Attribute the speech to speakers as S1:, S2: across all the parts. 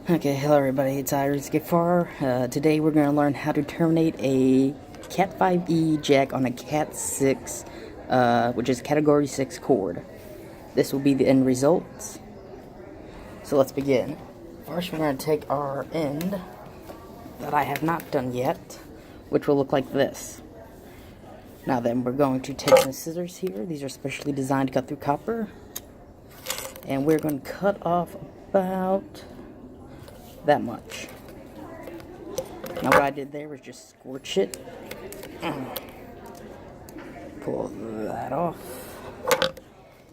S1: Okay, hello everybody, it's Runescapefar. Today we're going to learn how to terminate a Cat5e jack on a Cat6, which is category 6 cord. This will be the end result. So let's begin. First we're going to take our end that I have not done yet, which will look like this. Now then, we're going to take some scissors here. These are specially designed to cut through copper. And we're going to cut off about that much. Now what I did there was just scorch it. Pull that off.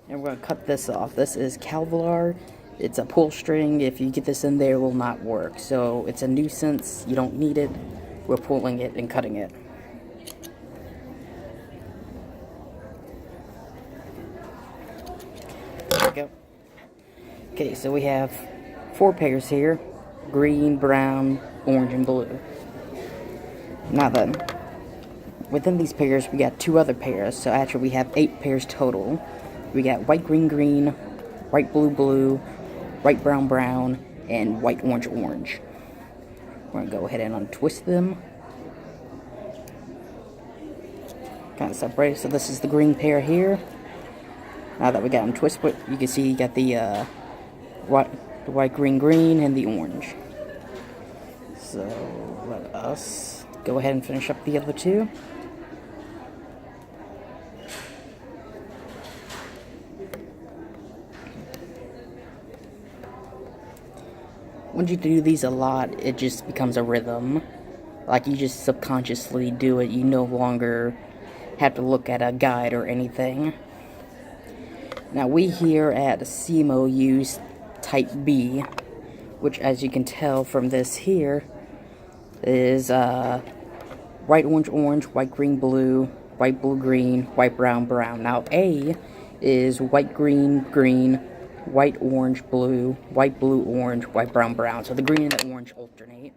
S1: And we're going to cut this off. This is Kevlar. It's a pull string. If you get this in there, it will not work. So it's a nuisance. You don't need it. We're pulling it and cutting it. There we go. Okay, so we have 4 pairs here. Green, brown, orange, and blue. Now then, within these pairs we got 2 other pairs, so actually we have 8 pairs total. We got white, green, green, white, blue, blue, white, brown, brown, and white, orange, orange. We're going to go ahead and untwist them. Kind of separated, so this is the green pair here. Now that we got them twisted, you can see you got the white, green, green, and the orange. So let us go ahead and finish up the other 2. Once you do these a lot, it just becomes a rhythm. Like you just subconsciously do it. You no longer have to look at a guide or anything. Now we here at CMO use type B, which as you can tell from this here is white, orange, orange, white, green, blue, white, blue, green, white, brown, brown. Now A is white, green, green, white, orange, blue, white, blue, orange, white, brown, brown. So the green and the orange alternate.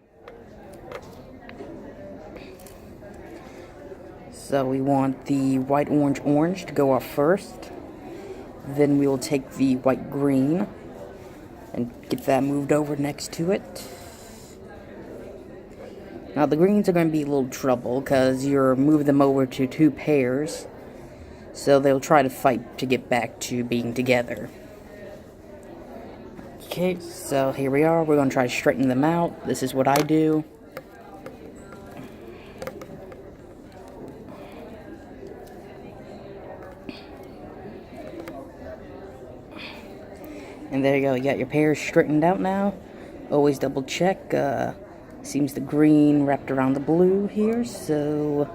S1: So we want the white, orange, orange to go off first. Then we will take the white, green and get that moved over next to it. Now the greens are going to be a little trouble because you're moving them over to 2 pairs, so they'll try to fight to get back to being together. Okay, so here we are. We're going to try to straighten them out. This is what I do. And there you go, you got your pairs straightened out now. Always double check. Seems the green wrapped around the blue here, so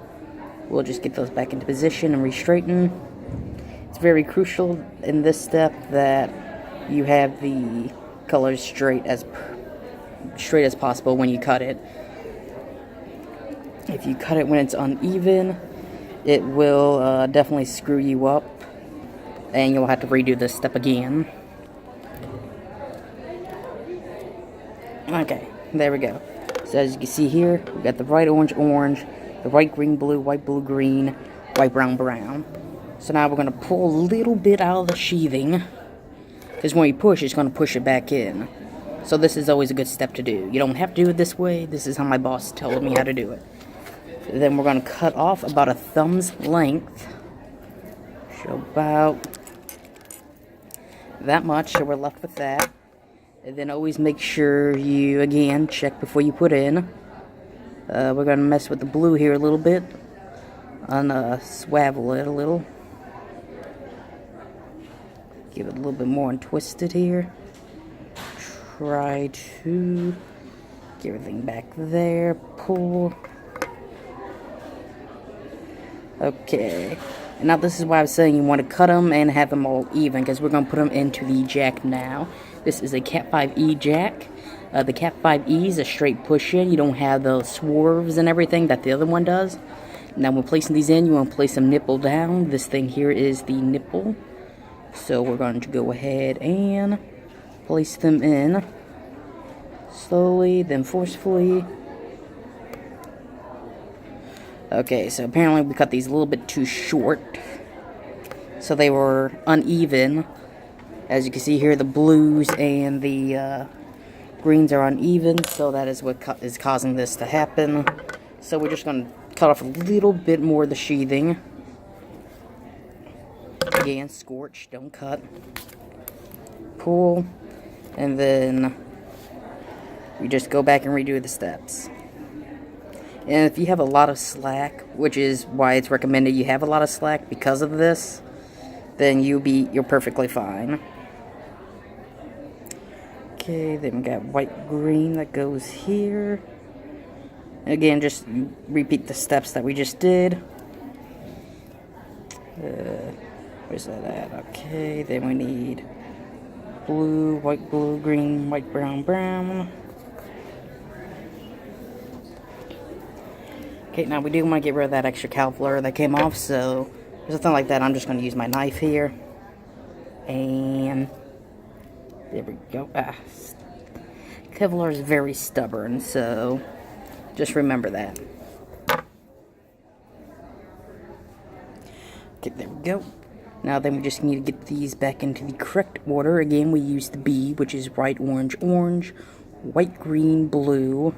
S1: we'll just get those back into position and re-straighten. It's very crucial in this step that you have the colors straight as possible when you cut it. If you cut it when it's uneven, it will definitely screw you up, and you'll have to redo this step again. Okay, there we go. So as you can see here, we got the white, orange, orange, the white, green, blue, white, blue, green, white, brown, brown. So now we're going to pull a little bit out of the sheathing, because when you push, it's going to push it back in. So this is always a good step to do. You don't have to do it this way. This is how my boss told me how to do it. Then we're going to cut off about a thumb's length. So about that much, so we're left with that. And then always make sure you, again, check before you put in. We're going to mess with the blue here a little bit. Swavel it a little. Give it a little bit more and twist it here. Try to get everything back there. Pull. Okay. And now this is why I was saying you want to cut them and have them all even, because we're going to put them into the jack now. This is a Cat5e jack. The Cat5e is a straight push-in. You don't have the swerves and everything that the other one does. Now when placing these in, you want to place them nipple down. This thing here is the nipple. So we're going to go ahead and place them in. Slowly, then forcefully. Okay, so apparently we cut these a little bit too short. So they were uneven. As you can see here, the blues and the greens are uneven, so that is what is causing this to happen. So we're just going to cut off a little bit more of the sheathing. Again, scorch, don't cut. Pull, and then we just go back and redo the steps. And if you have a lot of slack, which is why it's recommended you have a lot of slack because of this, then you're perfectly fine. Okay, then we got white green that goes here. Again, just repeat the steps that we just did. Where's that at? Okay, then we need blue, green, white, brown, brown. Okay, now we do want to get rid of that extra Kevlar that came off, so there's nothing like that. I'm just going to use my knife here. And there we go. Kevlar is very stubborn, so just remember that. Okay, there we go. Now then we just need to get these back into the correct order. Again, we use the B, which is white, orange, orange, white, green, blue,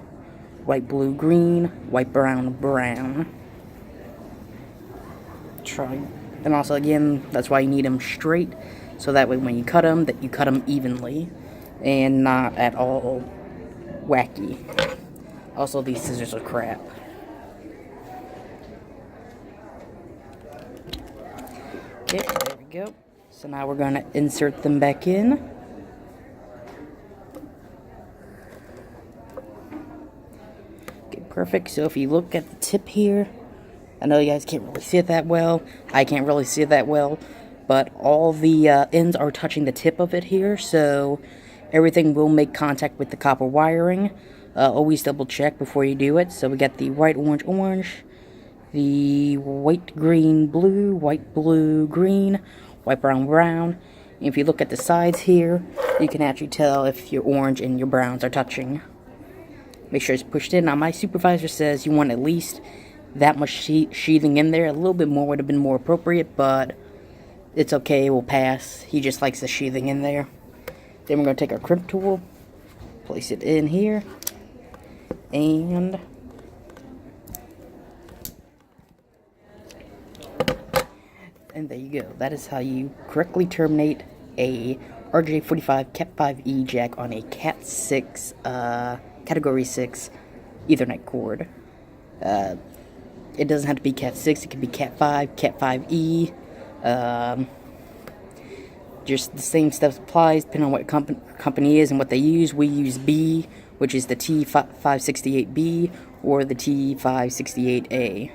S1: white, blue, green, white, brown, brown. And also, again, that's why you need them straight, so that way when you cut them, that you cut them evenly and not at all wacky. Also, these scissors are crap. Okay, there we go. So now we're going to insert them back in. Okay, perfect. So if you look at the tip here, I know you guys can't really see it that well. I can't really see it that well. But all the ends are touching the tip of it here, so everything will make contact with the copper wiring. Always double check before you do it. So we got the white, orange, orange, the white, green, blue, green, white, brown, brown. And if you look at the sides here, you can actually tell if your orange and your browns are touching. Make sure it's pushed in. Now my supervisor says you want at least that much sheathing in there. A little bit more would have been more appropriate, but it's okay, we'll pass. He just likes the sheathing in there. Then we're going to take our crimp tool, place it in here, and there you go. That is how you correctly terminate a RJ45 Cat5e jack on a Cat6, Category 6 Ethernet cord. It doesn't have to be Cat6, it can be Cat5, Cat5e. Just the same stuff applies depending on what company is and what they use. We use B, which is the T568B or the T568A.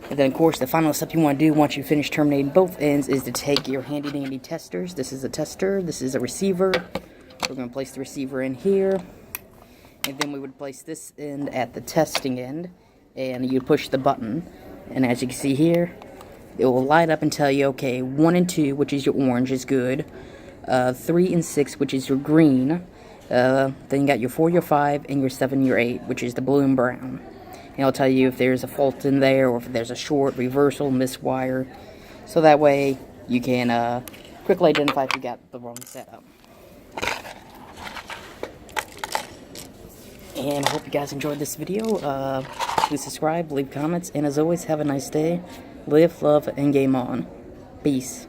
S1: And then, of course, the final step you want to do once you finish terminating both ends is to take your handy-dandy testers. This is a tester. This is a receiver. We're going to place the receiver in here. And then we would place this end at the testing end. And you push the button. And as you can see here, it will light up and tell you, okay, 1 and 2, which is your orange, is good. 3 and 6, which is your green. Then you got your 4, your 5, and your 7, your 8, which is the blue and brown. And it'll tell you if there's a fault in there, or if there's a short, reversal, miswire. So that way, you can quickly identify if you got the wrong setup. And I hope you guys enjoyed this video. Please subscribe, leave comments, and as always, have a nice day. Live, love, and game on. Peace.